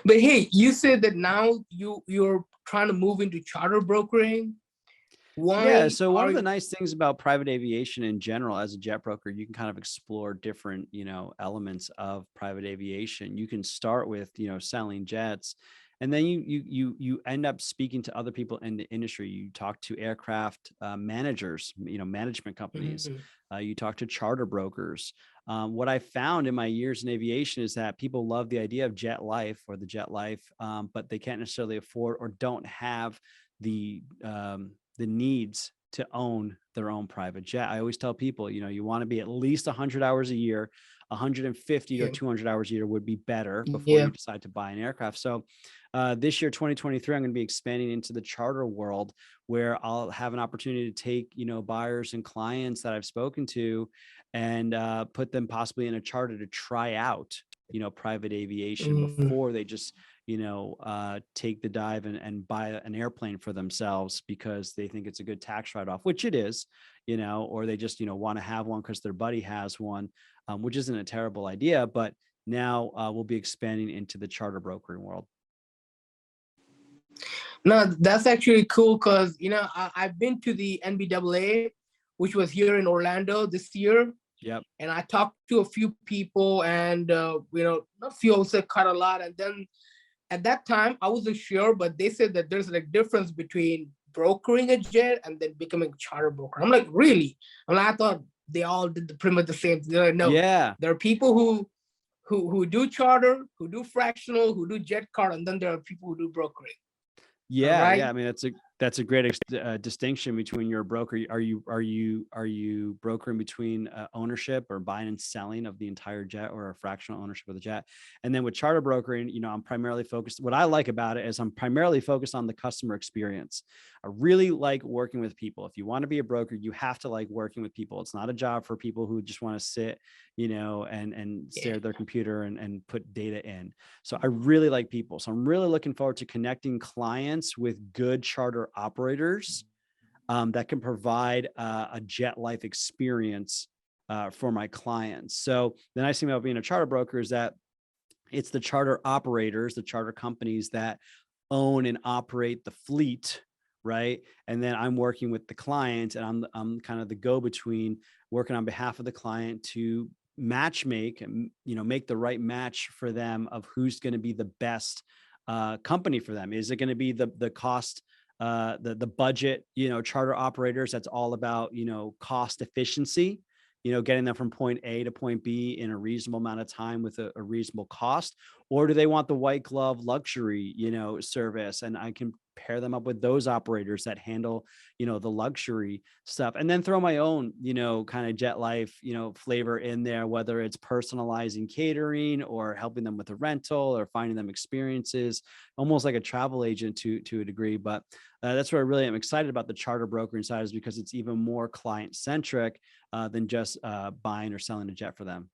But hey, you said that now you're trying to move into charter brokering. Yeah. Why So one are of the you? nice things about private aviation in general, as a jet broker, you can kind of explore different, elements of private aviation. You can start with, selling jets, and then you end up speaking to other people in the industry. You talk to aircraft managers, management companies. Mhm. You talk to charter brokers. What I found in my years in aviation is that people love the idea of JetLife or the JetLife, but they can't necessarily afford or don't have the needs to own their own private jet. I always tell people, you want to be at least 100 hours a year. 150 or Yeah. 200 hours a year would be better before Yeah. you decide to buy an aircraft. So this year, 2023, I'm going to be expanding into the charter world, where I'll have an opportunity to take, buyers and clients that I've spoken to and put them possibly in a charter to try out, private aviation Mm. before they just take the dive and buy an airplane for themselves because they think it's a good tax write-off, which it is, or they just, want to have one because their buddy has one, which isn't a terrible idea. But now we'll be expanding into the charter brokering world. No, that's actually cool because I've been to the NBAA, which was here in Orlando this year, Yep. and I talked to a few people, and a few also cut a lot. And then at that time, I wasn't sure, but they said that there's like difference between brokering a jet and then becoming a charter broker. I'm like, really? I thought they all did pretty much the same thing. They're like, no, Yeah. there are people who do charter, who do fractional, who do jet card, and then there are people who do brokering. All Yeah, yeah. right. I mean, that's a great distinction between your broker. Are you brokering between ownership or buying and selling of the entire jet, or a fractional ownership of the jet? And then with charter brokering, I'm primarily focused. What I like about it is I'm primarily focused on the customer experience. I really like working with people. If you want to be a broker, you have to like working with people. It's not a job for people who just want to sit, and stare Yeah. at their computer and put data in. So I really like people. So I'm really looking forward to connecting clients with good charter operators that can provide a JetLife experience for my clients. So the nice thing about being a charter broker is that it's the charter operators, the charter companies that own and operate the fleet, right? And then I'm working with the client, and I'm kind of the go-between, working on behalf of the client to match make and make the right match for them of who's going to be the best company for them. Is it going to be the cost, the budget, charter operators that's all about cost efficiency, getting them from point A to point B in a reasonable amount of time with a reasonable cost? Or do they want the white glove luxury, service? And I can pair them up with those operators that handle, the luxury stuff, and then throw my own, kind of jet life, flavor in there, whether it's personalizing catering or helping them with a rental or finding them experiences, almost like a travel agent to a degree. But that's where I really am excited about the charter brokering side, is because it's even more client centric than just buying or selling a jet for them.